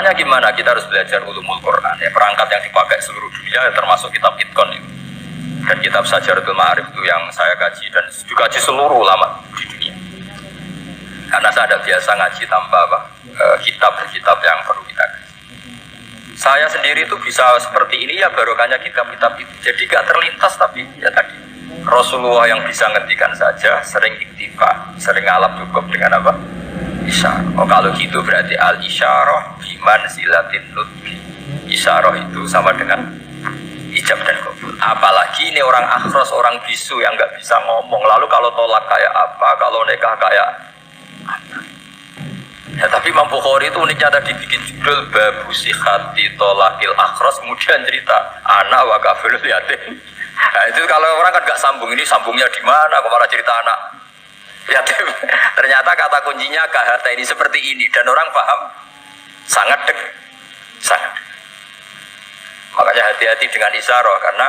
Caranya gimana? Kita harus belajar ulumul Quran. Ya, perangkat yang dipakai seluruh dunia termasuk kitab Itkon itu. Dan kitab Syajaratul Ma'arif itu yang saya kaji dan dikaji seluruh ulama di dunia. Karena saya ada biasa ngaji tanpa kitab-kitab yang perlu kita kaji. Saya sendiri itu bisa seperti ini ya barokahnya kitab-kitab itu. Jadi gak terlintas tapi ya tadi Rasulullah yang bisa ngendikan saja, sering iktifa, sering alap cukup dengan apa? Isyarah. Oh kalau gitu berarti al-isyarah biman silatin nutki. Isyarah itu sama dengan ijab dan kabul. Apalagi ini orang akhros, orang bisu yang nggak bisa ngomong. Lalu kalau tolak kayak apa, kalau nikah kayak apa? Ya tapi Imam Bukhari itu uniknya tadi bikin judul babu sihati tolakil akhros, kemudian cerita anak wa kafirul yatim. Nah itu kalau orang kan nggak sambung, ini sambungnya di mana? Kok malah cerita anak yatim? Ternyata kata kuncinya kahata ini seperti ini dan orang paham sangat sangat. Makanya hati-hati dengan isyarah karena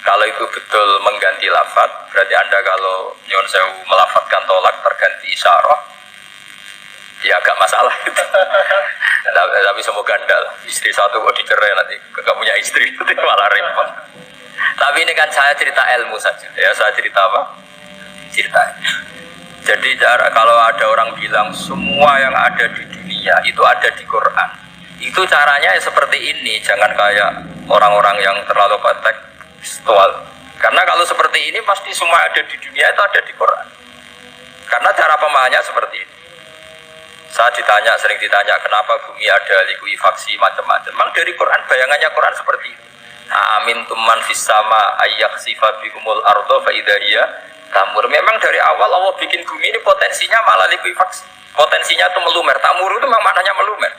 kalau itu betul mengganti lafaz, berarti Anda kalau nyuwun sewu melafadzkan tolak terganti isyarah, ya agak masalah gitu. Tapi semoga enggak lah. Istri satu kok dicerai nanti gak punya istri nanti malah repot. Tapi ini kan saya cerita ilmu saja ya, saya cerita apa? Cerita. Jadi kalau ada orang bilang semua yang ada di dunia itu ada di Quran, itu caranya ya seperti ini, jangan kayak orang-orang yang terlalu tekstual. Karena kalau seperti ini pasti semua ada di dunia itu ada di Quran. Karena cara pemahamannya seperti ini. Saya sering ditanya kenapa bumi ada likuifaksi macam-macam. Memang dari Quran, bayangannya Quran seperti itu. Amin tuman fis sama ayyakhsifa bikumul ardo fa idza hiya tamur. Memang dari awal Allah bikin bumi ini potensinya malah likuifaksi. Potensinya itu melumer. Tamur itu memang maknanya melumer.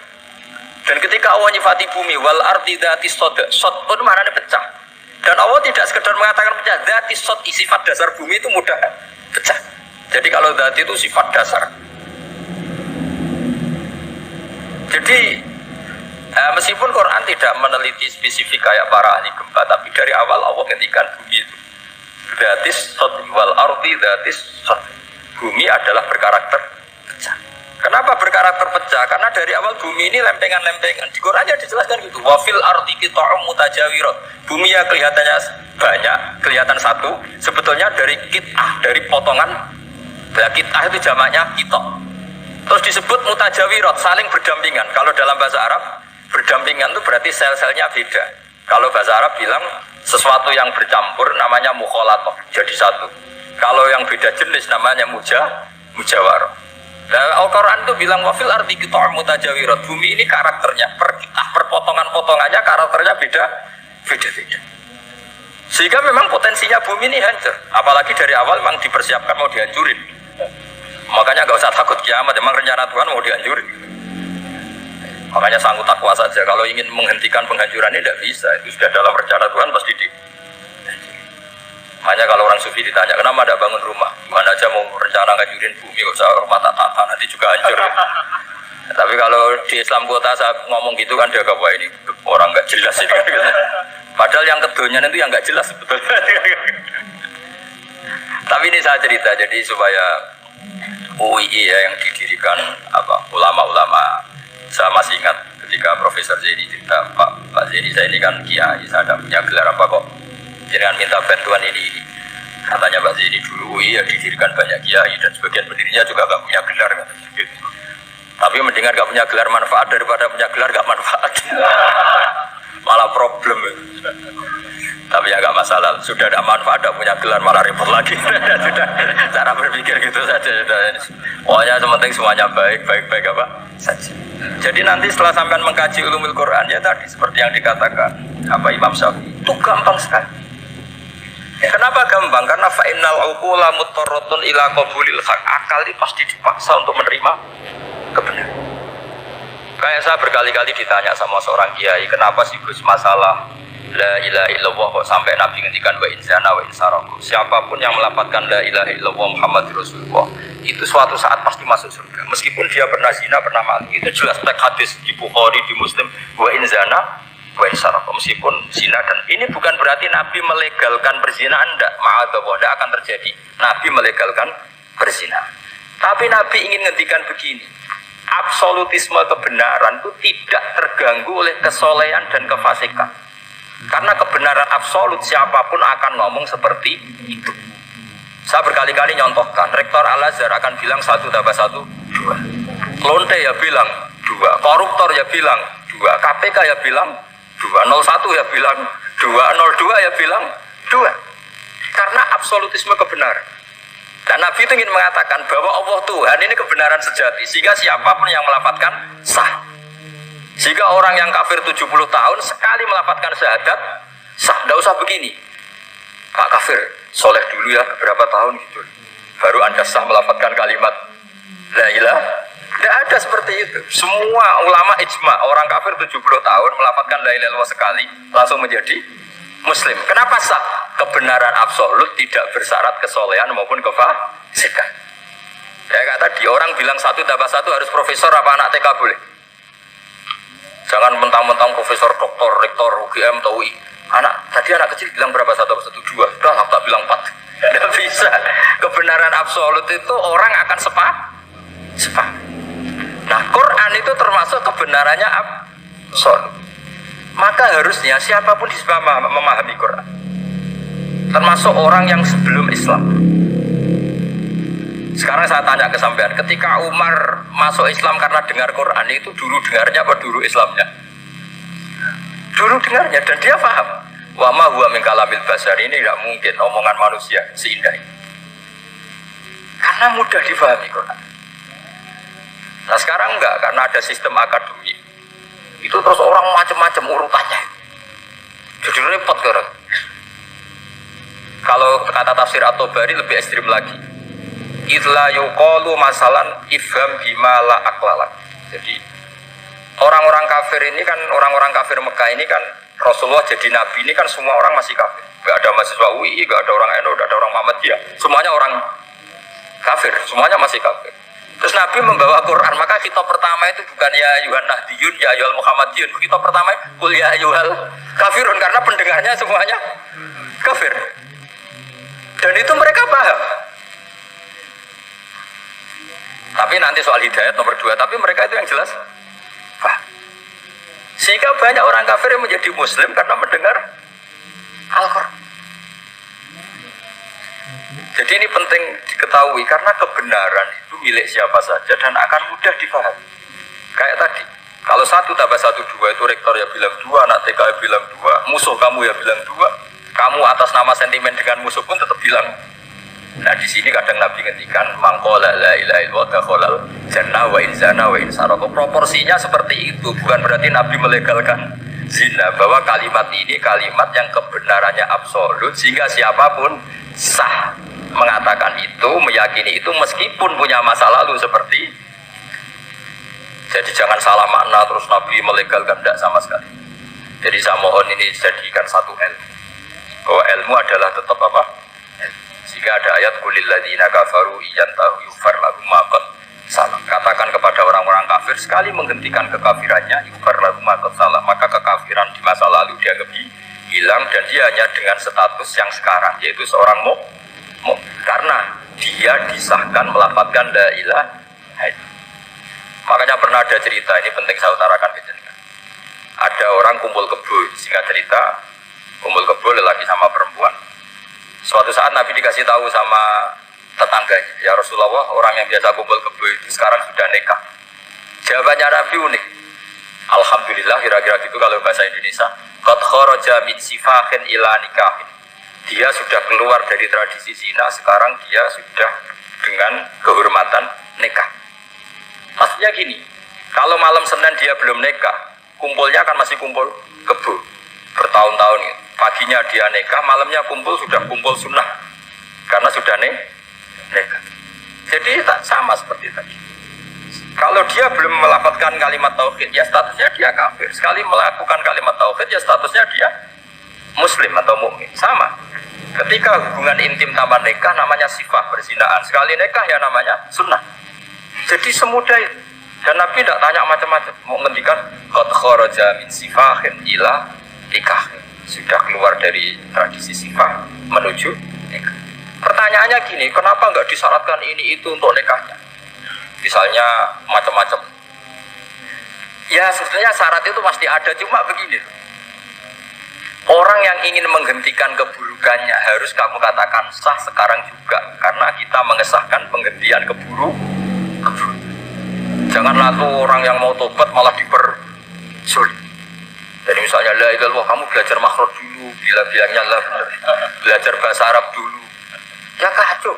Dan ketika Allah nyifati bumi wal ardi dzati sod pun maknanya pecah. Dan Allah tidak sekedar mengatakan pecah, dzati sod sifat dasar bumi itu mudah pecah. Jadi kalau dzati itu sifat dasar. Jadi meskipun Quran tidak meneliti spesifik kayak para ahli gempa, tapi dari awal Allah ngendikan bumi itu dzatis sod wal ardi dzatis sod. Bumi adalah berkarakter pecah. Kenapa berkarakter pecah? Karena dari awal bumi ini lempengan-lempengan. Di Qurannya dijelaskan gitu. Wa fil ardi qita'um mutajawirat. Bumi yang kelihatannya banyak, kelihatan satu, sebetulnya dari qit'ah, dari potongan. Nah, qit'ah itu jamaknya qita'. Terus disebut mutajawirat, saling berdampingan. Kalau dalam bahasa Arab, berdampingan itu berarti sel-selnya beda. Kalau bahasa Arab bilang sesuatu yang bercampur namanya mukhalatoh, jadi satu. Kalau yang beda jenis namanya mujawarah. Nah, Al-Quran itu bilang wafil ardi qita'um mutajawirat. Bumi ini karakternya per potongan-potongannya karakternya beda. Sehingga memang potensinya bumi ini hancur. Apalagi dari awal memang dipersiapkan mau dihancurin. Makanya gak usah takut kiamat, memang rencana Tuhan mau dihancurin. Makanya sanggup takwa saja. Kalau ingin menghentikan penghancuran ini tidak bisa. Itu sudah dalam rencana Tuhan pasti di. Hanya kalau orang sufi ditanya, kenapa tidak bangun rumah? Mana aja mau rencana ngancurin bumi, gak usah rumah tata, nanti juga hancur. Tapi kalau di Islam kota saya ngomong gitu kan dia wah ini orang nggak jelas ini. Padahal yang kedonyan itu yang nggak jelas sebetulnya. Tapi ini saya cerita jadi supaya UII ya, yang didirikan ulama-ulama. Saya masih ingat ketika Profesor Zaini cerita, Pak Zaini saya ini kan kiai, saya ada punya gelar apa kok jangan minta bantuan ini. Katanya Pak Zaini dulu UII ya didirikan banyak kiai dan sebagian pendirinya juga gak punya gelar katanya. Tapi mendingan gak punya gelar manfaat daripada punya gelar gak manfaat. Malah problem. Tapi ya gak masalah, sudah ada manfaat, gak punya gelar malah repot lagi. Sudah cara berpikir gitu saja. Pokoknya sementing semuanya baik apa saja. Jadi nanti setelah sampai mengkaji ulumul Quran ya tadi seperti yang dikatakan apa Imam Syafi'i itu gampang sekali. Kenapa gampang? Karena fa'innal uqula muttarratun ila qabulil haq. Akal ini pasti dipaksa untuk menerima kebenaran. Kayak saya berkali-kali ditanya sama seorang kiai, kenapa sih Gus masalah la ilaha illallah kok sampai Nabi ngendikan wa inzana wa insaraku. Siapapun yang melafadzkan la ilaha illallah Muhammadur Rasulullah itu suatu saat pasti masuk surga. Meskipun dia pernah zina, pernah mati. Itu jelas teks hadis di Bukhari, di Muslim wa inzana wa insaraku. Meskipun zina, dan ini bukan berarti Nabi melegalkan perzinahan, enggak, ma'adzallah, enggak akan terjadi. Nabi melegalkan perzinahan. Tapi Nabi ingin ngendikan begini. absolutisme kebenaran itu tidak terganggu oleh kesolehan dan kefasikan. Karena kebenaran absolut siapapun akan ngomong seperti itu. Saya berkali-kali nyontohkan, Rektor Al-Azhar akan bilang 1 tambah 1, 2. Lonte ya bilang 2, koruptor ya bilang 2, KPK ya bilang 2, 01 ya bilang 2, 02 ya bilang 2. Karena absolutisme kebenaran. Dan Nabi itu ingin mengatakan bahwa Allah Tuhan ini kebenaran sejati, sehingga siapapun yang melafadzkan sah. Jika orang yang kafir 70 tahun sekali melafadzkan syahadat sah, tidak usah begini, Pak kafir, soleh dulu ya berapa tahun gitu, baru Anda sah melafadzkan kalimat la ilaha. Tidak ada seperti itu. Semua ulama ijma, orang kafir 70 tahun melafadzkan la ilaha illallah sekali langsung menjadi Muslim. Kenapa sah? Kebenaran absolut tidak bersyarat kesolehan maupun kefasikan. Kayak kata tadi, orang bilang 1 tambah 1 harus profesor apa anak TK boleh? Jangan mentang-mentang profesor, doktor, rektor, UGM, atau UI. Tadi anak kecil bilang berapa 1 tambah 1? 2. Udah lah, tak bilang 4. Tidak bisa. Kebenaran absolut itu orang akan sepakat. Nah, Quran itu termasuk kebenarannya absolut. Maka harusnya siapapun bisa memahami Quran, termasuk orang yang sebelum Islam. Sekarang saya tanya ke sampean, ketika Umar masuk Islam karena dengar Quran, itu dulu dengarnya apa dulu Islamnya? Dulu dengarnya, dan dia paham. Wa ma huwa min kalamil basar, ini tidak mungkin omongan manusia seindah ini. Karena mudah difahami Quran. Nah sekarang enggak, karena ada sistem akademik. Itu terus orang macam-macam urutannya. Jadi repot sekarang. Kalau kata tafsir At-Tabari lebih ekstrim lagi. Idla yuqalu masalan ifham bima la aqlala. Jadi orang-orang kafir ini kan, orang-orang kafir Mekah ini kan, Rasulullah jadi nabi ini kan semua orang masih kafir. Gak ada mahasiswa UI, gak ada orang NU, gak ada orang Muhammadiyah. Semuanya orang kafir, semuanya masih kafir. Terus Nabi membawa Quran, maka kitab pertama itu bukan ya ayuhan nahdiyun, ya ayuhal muhammadiyun. Kitab pertama kul ya ayuhal kafirun, karena pendengarnya semuanya kafir. Dan itu mereka paham. Tapi nanti soal hidayat nomor 2, tapi mereka itu yang jelas paham. Sehingga banyak orang kafir yang menjadi muslim karena mendengar Al-Quran. Jadi ini penting diketahui, karena kebenaran itu milik siapa saja dan akan mudah dipahami. Kayak tadi, kalau 1 tambah 1 2 itu rektor ya bilang 2, anak TK ya bilang 2, musuh kamu ya bilang 2, kamu atas nama sentimen dengan musuh pun tetap bilang. Nah di sini kadang Nabi ngendikan mangkola la ilaha illallah dakhalal jannah wa in zana wa in sarqa. Proporsinya seperti itu, bukan berarti Nabi melegalkan zina, bahwa kalimat ini kalimat yang kebenarannya absolut sehingga siapapun sah mengatakan itu, meyakini itu meskipun punya masa lalu seperti. Jadi jangan salah makna terus Nabi melegalkan, tidak sama sekali. Jadi saya mohon ini dijadikan satu ilmu, bahwa ilmu adalah tetap apa? Jika ada ayat kulil ladzina kafaru iyantahu yughfar lahum ma qad salam. Katakan kepada orang-orang kafir, sekali menghentikan kekafirannya yughfar lahum ma qad salam, maka kekafiran di masa lalu dia hilang dan dia hanya dengan status yang sekarang, yaitu seorang karena dia disahkan melafadzkan la ilaha illallah. Makanya pernah ada cerita, ini penting saya utarakan ke jenengan. Ada orang kumpul kebo, singkat cerita, kumpul kebo lelaki sama perempuan. Suatu saat Nabi dikasih tahu sama tetangganya, ya Rasulullah, orang yang biasa kumpul kebo itu sekarang sudah nikah. Jawabannya Nabi unik. Alhamdulillah, kira-kira gitu kalau bahasa Indonesia. Qad kharaja min sifahin ila nikahin. Dia sudah keluar dari tradisi zina, sekarang dia sudah dengan kehormatan nikah. Maksudnya gini, kalau malam Senin dia belum nikah, kumpulnya akan masih kumpul kebo bertahun-tahun gitu. Paginya dia nikah, malamnya kumpul sudah kumpul sunnah karena sudah nikah. Jadi tak sama seperti tadi. Kalau dia belum melafadzkan kalimat tauhid, ya statusnya dia kafir. Sekali melakukan kalimat tauhid, ya statusnya dia muslim atau mukmin. Sama. Ketika hubungan intim tanpa nikah namanya sifah perzinaan. Sekali nikah ya namanya sunnah. Jadi semudah itu. Dan Nabi tidak tanya macam-macam. Mau ngendikan qad kharaja min sifahin ila nikah. Sudah keluar dari tradisi sifah menuju nikah. Pertanyaannya gini, kenapa enggak disyaratkan ini itu untuk nikahnya? Misalnya macam-macam. Ya sebetulnya syarat itu pasti ada, cuma begini. Orang yang ingin menghentikan keburukannya harus kamu katakan sah sekarang juga, karena kita mengesahkan penghentian keburukan. Jangan lalu orang yang mau tobat malah dipersulit. Jadi misalnya la ilaha illallah, kamu belajar makhraj dulu, bilangnya lah benar. Belajar bahasa Arab dulu. Ya kacau.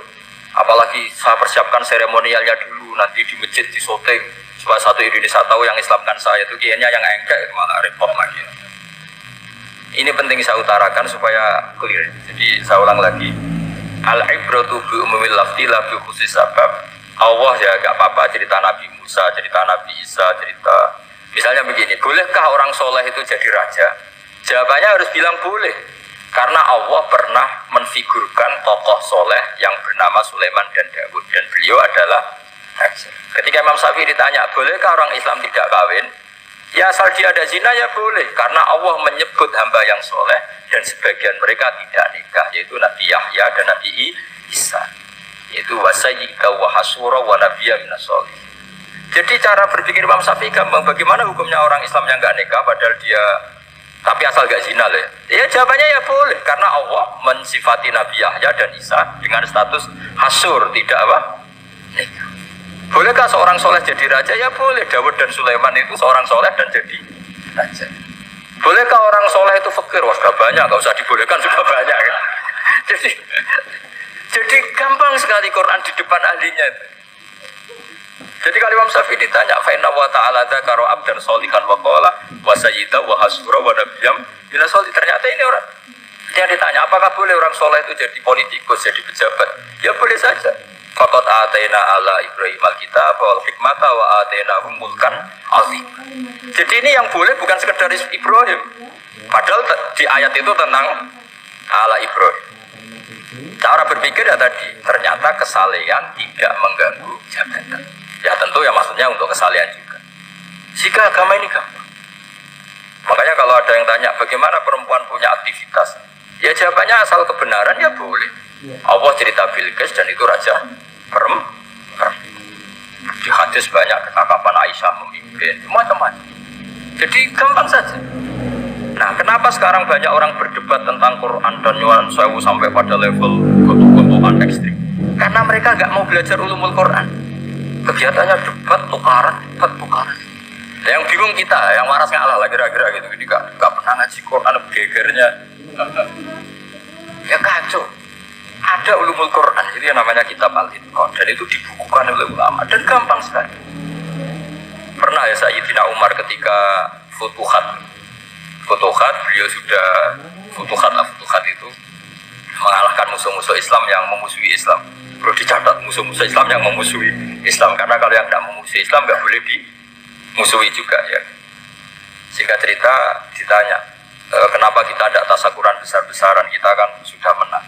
Apalagi saya persiapkan seremonialnya dulu, nanti di masjid di syuting supaya satu Indonesia tahu yang Islamkan saya itu kiainya yang engkek, malah repot lagi. Ini penting saya utarakan supaya clear. Jadi saya ulang lagi. Al-ibratu bi umumil lafzi la bi khusus sabab. Allah ya gak apa-apa cerita Nabi Musa, cerita Nabi Isa, cerita misalnya begini, bolehkah orang soleh itu jadi raja? Jawabannya harus bilang boleh. Karena Allah pernah menfigurkan tokoh soleh yang bernama Sulaiman dan Daud, dan beliau adalah raja. Ketika Imam Syafi'i ditanya, bolehkah orang Islam tidak kawin? Ya asal dia ada zina ya boleh, karena Allah menyebut hamba yang soleh dan sebagian mereka tidak nikah, yaitu Nabi Yahya dan Nabi Isa, yaitu wasayyida wa hasura wa nabiyya minas sholihin. Jadi cara berpikir Imam Syafi'i gampang. Bagaimana hukumnya orang Islam yang nggak nikah padahal dia tapi asal nggak zina loh? Ya jawabannya ya boleh, karena Allah mensifati Nabi Yahya dan Isa dengan status hasur, tidak apa? Nikah. Bolehkah seorang soleh jadi raja? Ya boleh. Daud dan Sulaiman itu seorang soleh dan jadi raja. Bolehkah orang soleh itu fakir? Wah sudah banyak, nggak usah dibolehkan, sudah banyak. Jadi gampang sekali Quran di depan ahlinya itu. Jadi kalau Imam Syafi'i ditanya, fa inna wa ta'ala dzakara abdan sholihan wa qala wa sayyida wa hasura wa nabiyyam min sholihin. Ternyata ini orang yang ditanya, apakah boleh orang soleh itu jadi politikus, jadi pejabat? Ya boleh saja. Faqad atayna ala Ibrahim al-kitab wal hikmata wa atainahum mulkan azim. Jadi ini yang boleh bukan sekedar Ibrahim. Padahal di ayat itu tentang ala Ibrahim. Cara berpikir ya tadi, ternyata kesalehan tidak mengganggu jabatan. Ya tentu ya maksudnya untuk kesalehan juga. Jika agama ini gampang. Makanya kalau ada yang tanya bagaimana perempuan punya aktivitas, ya jawabannya asal kebenaran ya boleh. Allah cerita Bilqis dan itu raja perempuan. Di hadis banyak ketangkapan Aisyah memimpin, macam-macam. Jadi gampang saja. Nah, kenapa sekarang banyak orang berdebat tentang Quran dan nyuwun sewu sampai pada level gontok-gontokan ekstrim? Karena mereka nggak mau belajar ulumul Quran. Kegiatannya debat tukaran. Yang bingung kita, yang waras ngalah lah kira-kira gitu. Jadi nggak pernah ngaji Quran, gegernya. Ya kacau. Ada ulumul Quran, itu yang namanya kitab Al-Itqan, dan itu dibukukan oleh ulama dan gampang sekali. Pernah ya Sayyidina Umar ketika Futuhat, beliau sudah Futuhat itu mengalahkan musuh-musuh Islam yang memusuhi Islam. Perlu dicatat, musuh-musuh Islam yang memusuhi Islam, karena kalau yang tidak memusuhi Islam nggak boleh dimusuhi juga ya. Singkat cerita ditanya, kenapa kita tidak tasakuran besar-besaran, kita kan sudah menang.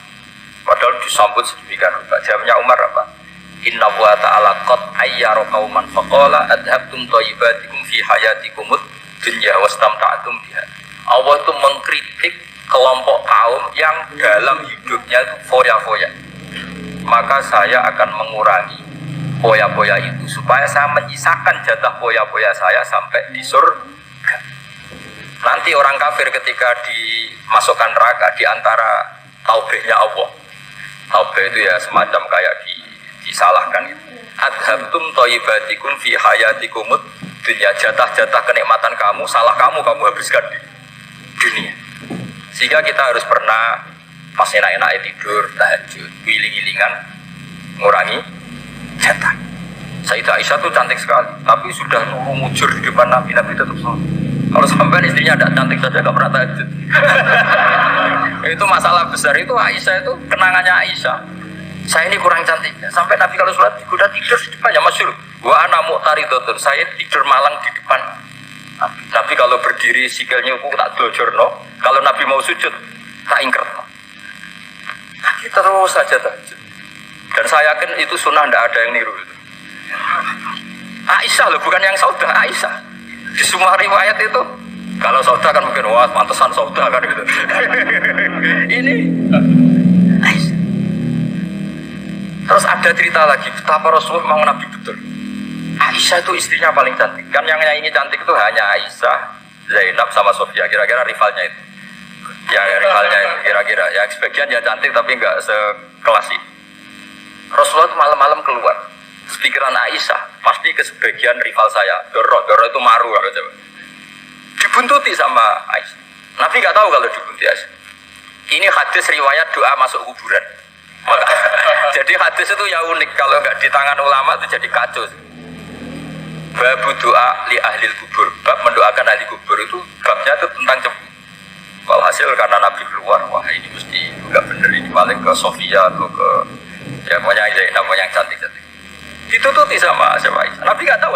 Padahal disambut sedemikian rupa. Jawabnya Umar apa? Inna wa ta'ala qad ayyara qauman faqala adhabtum thayyibatikum fi hayatikumud dunya wastamta'tum biha. Allah itu mengkritik kelompok kaum yang dalam hidupnya itu foya-foya. Maka saya akan mengurangi foya-foya itu supaya saya menyisakan jatah foya-foya saya sampai di surga. Nanti orang kafir ketika dimasukkan neraka di antara taubihnya Allah. Taubah itu ya semacam kayak disalahkan gitu. Adhabtum thayyibatikum fi hayatikumud dunya, jatah-jatah kenikmatan kamu, salah kamu habiskan di dunia. Sehingga kita harus pernah pas enak-enak tidur, tahajud, wiling-wilingan, ngurangi jatah. Sayyidah Aisyah tuh cantik sekali, tapi sudah nuru mujur di depan Nabi tetap sholat. Kalau sampai istrinya tidak cantik saja gak pernah tahajud. Itu masalah besar. Itu Aisyah, itu kenangannya Aisyah. Saya ini kurang cantik. Sampai Nabi kalau sholat udah tidur di depannya masyhur. Wa ana mu'taridhatun, saya tidur malang di depan. Nabi kalau berdiri sikilnya aku tak dojorno. Kalau Nabi mau sujud tak ingkert. Nabi terus saja tahajud. Dan saya yakin itu sunnah, tidak ada yang niru itu. Aisyah loh, bukan yang Saudah, Aisyah. Di semua riwayat itu, kalau Saudah kan mungkin wah pantesan Saudah kan gitu. Ini Aisyah. Terus ada cerita lagi betapa Rasulullah memang Nabi betul. Aisyah itu istrinya paling cantik. Kan yang nyanyi cantik itu hanya Aisyah, Zainab sama Sofia. Kira-kira rivalnya itu. Ya rivalnya itu kira-kira. Ya sebagian ya cantik tapi enggak sekelas ini. Rasulullah itu malam-malam keluar. Pikiran Aisyah pasti ke sebagian rival saya. Doro itu maru kalau coba. Dibuntuti sama Aisyah. Nabi nggak tahu kalau dibuntuti Aisyah. Ini hadis riwayat doa masuk kuburan. Jadi hadis itu ya unik. Kalau nggak di tangan ulama itu jadi kacau. Bab doa li ahli kubur. Bab mendoakan ahli kubur itu babnya itu tentang cemburu. Walhasil karena Nabi keluar, wah ini mesti nggak bener, ini paling ke Sofia atau ke ya pokoknya Zainab yang cantik-cantik. Ditututi sama Aisyah. Nabi nggak tahu.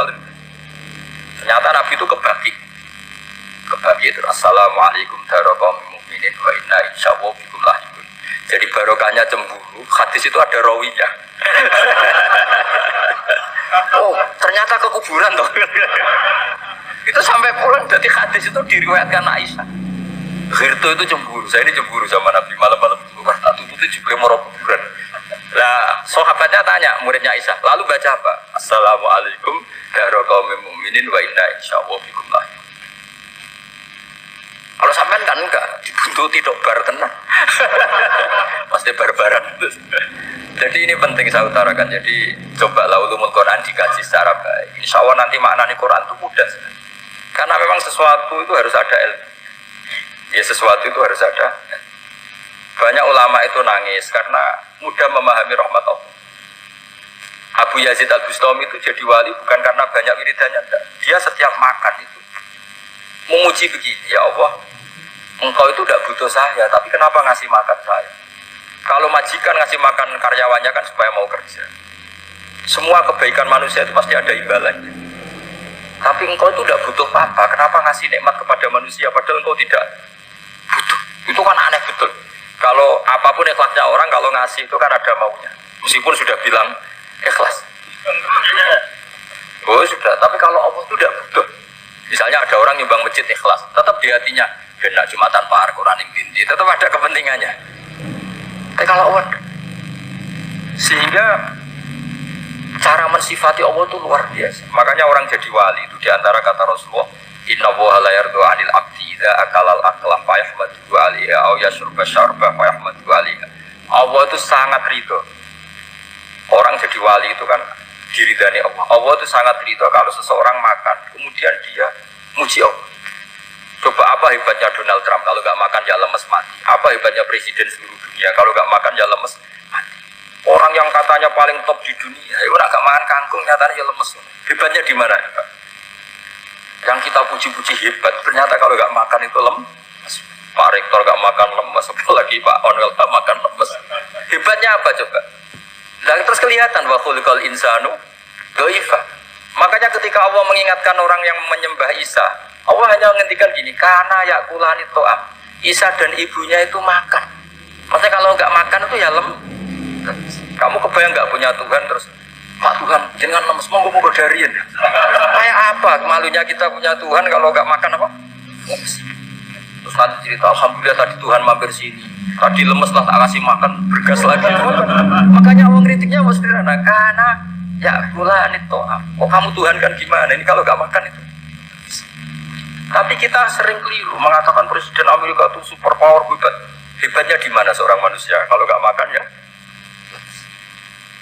Ternyata Nabi itu kebagi itu. Assalamualaikum warahmatullahi wabarakatuh. Wa inna insyaallah bikum lahiqun. Jadi barokahnya cemburu. Hadis itu ada rawinya. Oh, ternyata ke kuburan toh. Itu sampai pulang. Jadi hadis itu diriwayatkan Aisyah. Khirto itu cemburu. Saya ini cemburu sama Nabi malam-malam. Tak tututi juga mau kuburan. Lah, sahabatnya tanya muridnya Aisyah, lalu baca apa? Assalamualaikum warahmatullahi wabarakatuh wa inna insyaallah bikum lahiqun. Kalau sampean kan enggak dibuntuti dok bar tenang. Pasti barbaran. Jadi ini penting saya utarakan. Jadi cobalah ulumul Quran dikaji secara baik. Insya Allah nanti maknanya Quran itu mudah. Karena memang sesuatu itu harus ada ilmu. Ya sesuatu itu harus ada. Banyak ulama itu nangis karena mudah memahami rahmat Allah. Abu Yazid Al-Bustami itu jadi wali bukan karena banyak wiridannya, enggak. Dia setiap makan itu memuji begini, ya Allah, engkau itu tidak butuh saya, tapi kenapa ngasih makan saya? Kalau majikan ngasih makan karyawannya kan supaya mau kerja. Semua kebaikan manusia itu pasti ada imbalannya. Tapi engkau itu tidak butuh apa, kenapa ngasih nikmat kepada manusia padahal engkau tidak butuh? Itu kan aneh betul. Kalau apapun ikhlasnya orang, kalau ngasih itu kan ada maunya. Meskipun sudah bilang ikhlas. Oh sudah, tapi kalau Allah itu tidak butuh. Misalnya ada orang nyumbang masjid ikhlas, tetap di hatinya benar Jumatan Pak Quran yang binti, tetap ada kepentingannya. Tapi kalau Allah, sehingga cara mensifati Allah itu luar biasa. Makanya orang jadi wali itu diantara kata Rasulullah, Inna Allaha la yardu 'anil 'abdi idza akalal aklam fa yahmadu 'alaiha aw yashruba syarba fa yahmadu 'alaiha. Allah itu sangat ridho. Orang jadi wali itu kan diridani Allah. Allah itu sangat ridho kalau seseorang makan kemudian dia muji Allah. Coba apa hebatnya Donald Trump kalau nggak makan ya lemes mati. Apa hebatnya presiden seluruh dunia kalau nggak makan ya lemes mati. Orang yang katanya paling top di dunia, ya orang nggak makan kangkung nyatanya ya lemes. Hebatnya di mana? Yang kita puji-puji hebat, ternyata kalau nggak makan itu lemes. Pak Rektor nggak makan lemes, apalagi Pak Onwel nggak makan lemes. Hebatnya apa coba? Nah, terus kelihatan wa khuliqal insanu dhaifa. Makanya ketika Allah mengingatkan orang yang menyembah Isa, Allah hanya menghentikan gini, karena yakulani to'am. Isa dan ibunya itu makan. Maksudnya kalau nggak makan itu ya kamu kebayang nggak punya Tuhan terus Pak Tuhan jangan lemes, monggo darian. Kayak apa malunya kita punya Tuhan kalau nggak makan apa? Lemes. Terus nanti cerita alhamdulillah tadi Tuhan mampir sini. Tadi lemes lah tak kasih makan bergas lagi. Makanya Allah kritiknya mas sederhana, karena ya pula itu. Oh kamu Tuhan kan gimana? Ini kalau nggak makan itu. Tapi kita sering keliru mengatakan Presiden Amerika itu super power hebat. Hebatnya di mana seorang manusia kalau nggak makan ya?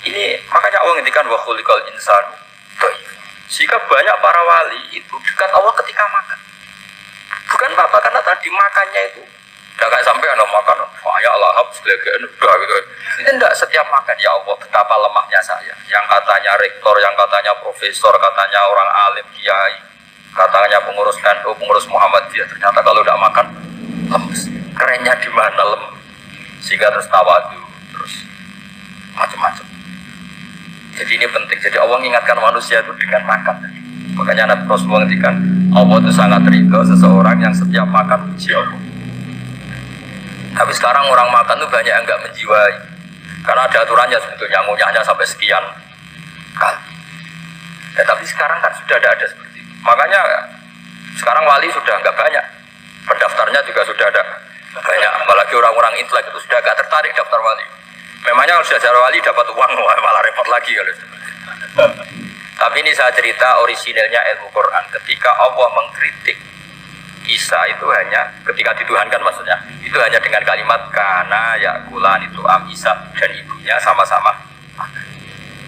Ini makanya Allah ngendikan wa khuliqal insanu dhaif. Jika banyak para wali itu dekat Allah ketika makan. Bukan apa karena tadi makannya itu udah kayak sampai ada makanan, ya lahap segala udah gitu. Itu enggak setiap makan ya Allah betapa lemahnya saya. Yang katanya rektor, yang katanya profesor, katanya orang alim kiai, katanya pengurus NU, pengurus Muhammadiyah, ternyata kalau udah makan lemes. Kerennya di mana lemes? Sehingga terus tawadu, terus macam-macam. Jadi ini penting. Jadi Allah mengingatkan manusia itu dengan makan. Makanya Nabi Rasulullah ngendikan Allah itu sangat ridho seseorang yang setiap makan puji Allah. Tapi sekarang orang makan tuh banyak yang enggak menjiwai. Karena ada aturannya sebetulnya, ngunyahnya sampai sekian kali. Ya, tapi sekarang kan sudah ada seperti itu. Makanya sekarang wali sudah enggak banyak. Pendaftarnya juga sudah ada banyak. Apalagi orang-orang intelek itu sudah enggak tertarik daftar wali. Memangnya kalau sudah jadi wali dapat uang malah repot lagi kalau. Tapi ini saya cerita orisinilnya ilmu Quran. Ketika Allah mengkritik Isa itu hanya ketika dituhankan maksudnya. Itu hanya dengan kalimat kana yakulan itu Isa dan ibunya sama-sama.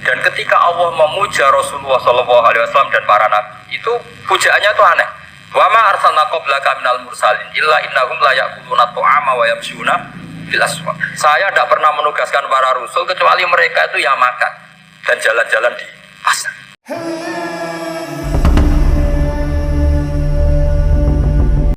Dan ketika Allah memuja Rasulullah SAW dan para nabi, itu pujaannya itu aneh. Wa ma arsalna qablaka minal mursalin illa innahum la ya'kuluna ta'ama wa yamshuna fil aswaq. Saya tidak pernah menugaskan para rasul kecuali mereka itu ya makan dan jalan-jalan di pasar.